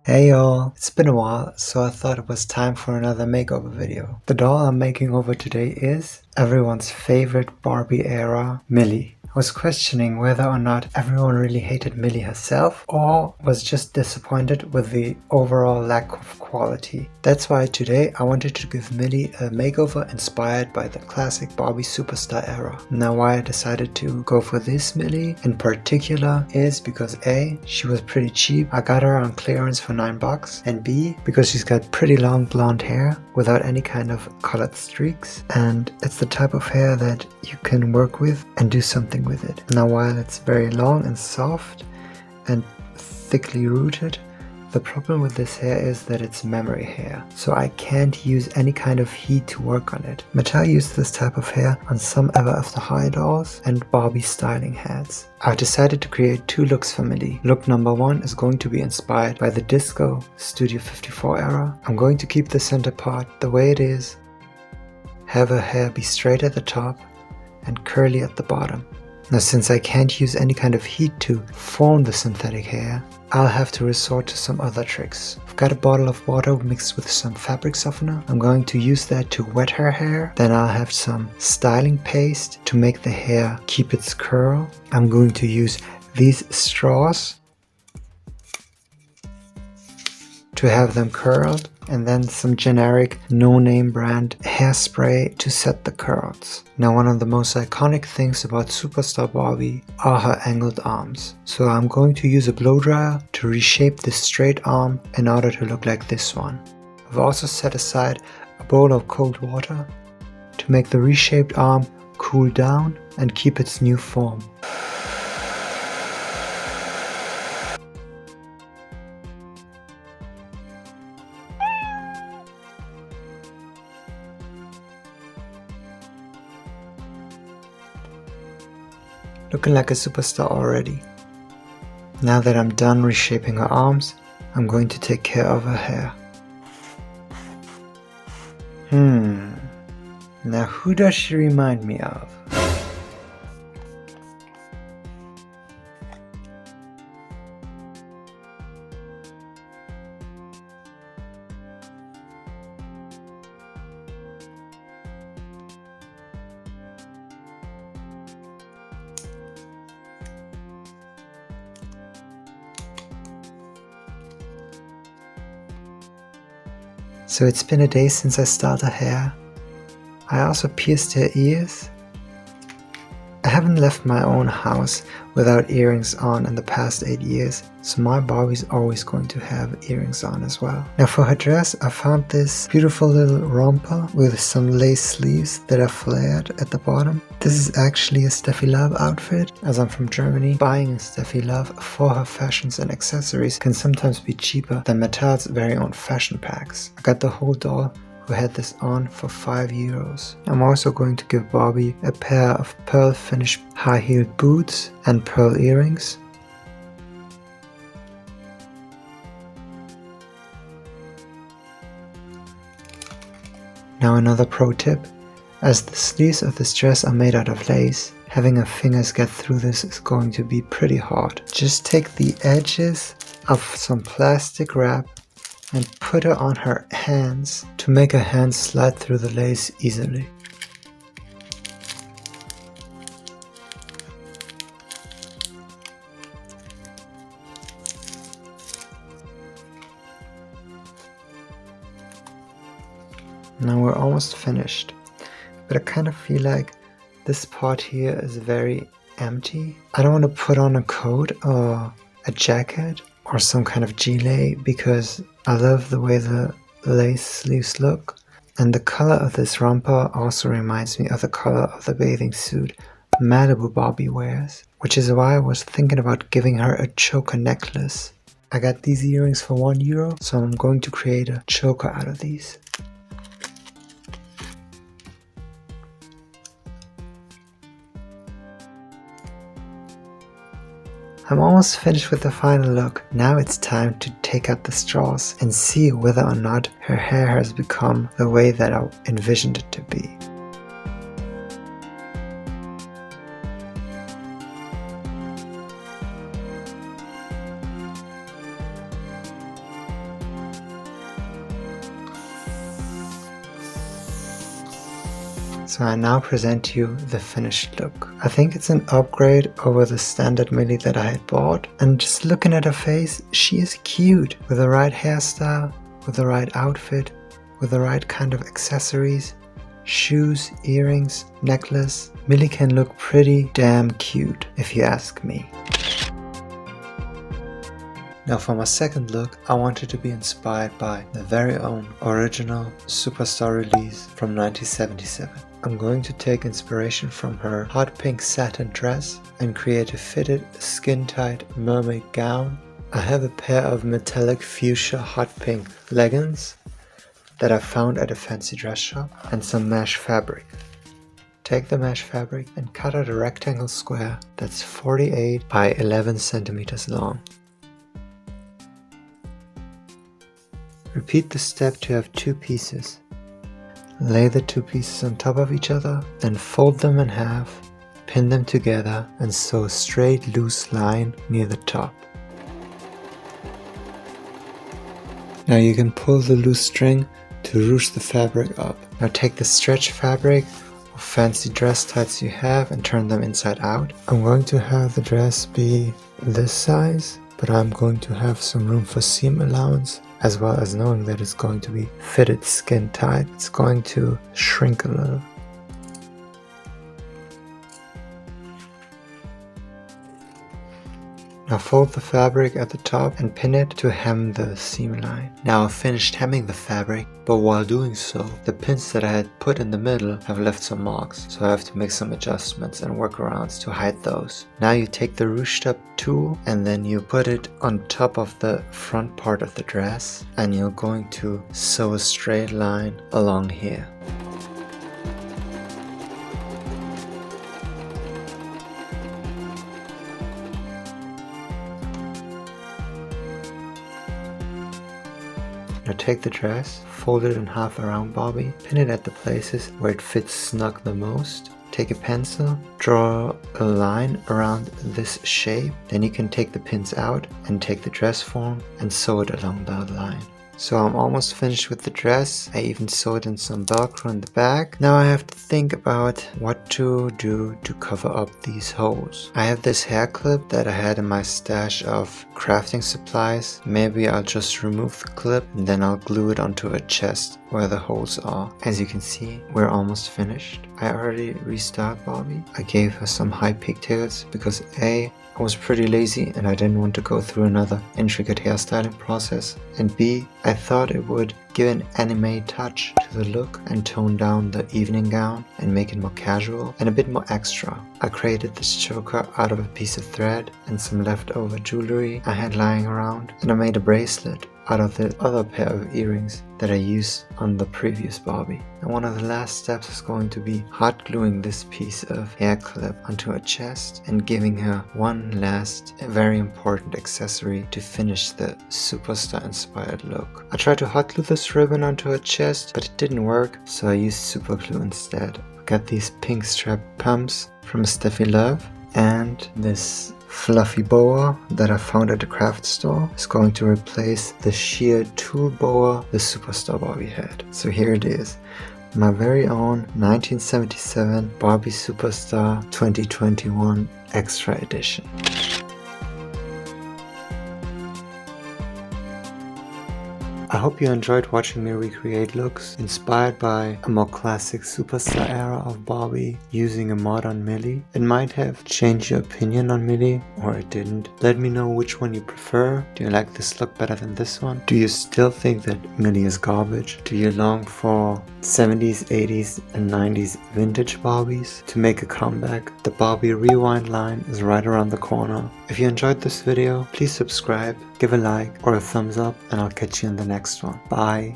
Hey y'all, it's been a while, so I thought it was time for another makeover video. The doll I'm making over today is everyone's favorite Barbie era, Millie. I was questioning whether or not everyone really hated Millie herself or was just disappointed with the overall lack of quality. That's why today I wanted to give Millie a makeover inspired by the classic Barbie superstar era. Now why I decided to go for this Millie in particular is because A, she was pretty cheap. I got her on clearance for $9, and B, because she's got pretty long blonde hair without any kind of colored streaks, and it's the type of hair that you can work with and do something with it. Now while it's very long and soft and thickly rooted, the problem with this hair is that it's memory hair, so I can't use any kind of heat to work on it. Mattel used this type of hair on some Ever After High dolls and Barbie styling heads. I've decided to create two looks for Millie. Look number one is going to be inspired by the Disco Studio 54 era. I'm going to keep the center part the way it is, have her hair be straight at the top and curly at the bottom. Now since I can't use any kind of heat to form the synthetic hair, I'll have to resort to some other tricks. I've got a bottle of water mixed with some fabric softener. I'm going to use that to wet her hair. Then I'll have some styling paste to make the hair keep its curl. I'm going to use these straws to have them curled, and then some generic no-name brand hairspray to set the curls. Now one of the most iconic things about Superstar Barbie are her angled arms. So I'm going to use a blow dryer to reshape this straight arm in order to look like this one. I've also set aside a bowl of cold water to make the reshaped arm cool down and keep its new form. Looking like a superstar already. Now that I'm done reshaping her arms, I'm going to take care of her hair. Now who does she remind me of? So it's been a day since I styled her hair. I also pierced her ears. I haven't left my own house without earrings on in the past 8 years, so my Barbie's always going to have earrings on as well. Now for her dress, I found this beautiful little romper with some lace sleeves that are flared at the bottom. This is actually a Steffi Love outfit, as I'm from Germany. Buying Steffi Love for her fashions and accessories can sometimes be cheaper than Mattel's very own fashion packs. I got the whole doll who had this on for €5. I'm also going to give Barbie a pair of pearl finished high-heeled boots and pearl earrings. Now another pro tip, as the sleeves of this dress are made out of lace, having her fingers get through this is going to be pretty hard. Just take the edges of some plastic wrap and put her on her hands to make her hands slide through the lace easily. Now we're almost finished, but I kind of feel like this part here is very empty. I don't want to put on a coat or a jacket or some kind of gilet because I love the way the lace sleeves look, and the color of this romper also reminds me of the color of the bathing suit Malibu Barbie wears, which is why I was thinking about giving her a choker necklace. I got these earrings for €1, so I'm going to create a choker out of these. I'm almost finished with the final look. Now it's time to take out the straws and see whether or not her hair has become the way that I envisioned it to be. So I now present to you the finished look. I think it's an upgrade over the standard Millie that I had bought, and just looking at her face, she is cute. With the right hairstyle, with the right outfit, with the right kind of accessories, shoes, earrings, necklace, Millie can look pretty damn cute if you ask me. Now for my second look, I wanted to be inspired by the very own original Superstar release from 1977. I'm going to take inspiration from her hot pink satin dress and create a fitted, skin-tight mermaid gown. I have a pair of metallic fuchsia hot pink leggings that I found at a fancy dress shop and some mesh fabric. Take the mesh fabric and cut out a rectangle square that's 48 by 11 centimeters long. Repeat the step to have two pieces. Lay the two pieces on top of each other, then fold them in half, pin them together and sew a straight loose line near the top. Now you can pull the loose string to ruche the fabric up. Now take the stretch fabric or fancy dress tights you have and turn them inside out. I'm going to have the dress be this size, but I'm going to have some room for seam allowance, as well as knowing that it's going to be fitted skin tight. It's going to shrink a little. Now fold the fabric at the top and pin it to hem the seam line. Now I've finished hemming the fabric, but while doing so, the pins that I had put in the middle have left some marks, so I have to make some adjustments and workarounds to hide those. Now you take the ruched up tool and then you put it on top of the front part of the dress, and you're going to sew a straight line along here. Now take the dress, fold it in half around Barbie, pin it at the places where it fits snug the most. Take a pencil, draw a line around this shape, then you can take the pins out and take the dress form and sew it along that line. So I'm almost finished with the dress. I even sewed in some Velcro in the back. Now I have to think about what to do to cover up these holes. I have this hair clip that I had in my stash of crafting supplies. Maybe I'll just remove the clip and then I'll glue it onto a chest where the holes are. As you can see, we're almost finished. I already restyled Barbie. I gave her some high pigtails because A, I was pretty lazy and I didn't want to go through another intricate hairstyling process, and B, I thought it would give an anime touch to the look and tone down the evening gown and make it more casual and a bit more extra. I created this choker out of a piece of thread and some leftover jewelry I had lying around, and I made a bracelet out of the other pair of earrings that I used on the previous Barbie. And one of the last steps is going to be hot gluing this piece of hair clip onto her chest and giving her one last very important accessory to finish the Superstar inspired look. I tried to hot glue this ribbon onto her chest, but it didn't work, so I used super glue instead. I got these pink strap pumps from Steffi Love, and this fluffy boa that I found at the craft store is going to replace the sheer tool boa the Superstar Barbie had. So here it is, my very own 1977 Barbie Superstar 2021 Extra Edition. I hope you enjoyed watching me recreate looks inspired by a more classic Superstar era of Barbie using a modern Millie. It might have changed your opinion on Millie, or it didn't. Let me know which one you prefer. Do you like this look better than this one? Do you still think that Millie is garbage? Do you long for 70s, 80s and 90s vintage Barbies to make a comeback? The Barbie Rewind line is right around the corner. If you enjoyed this video, please subscribe, give a like or a thumbs up, and I'll catch you in the next one. Bye!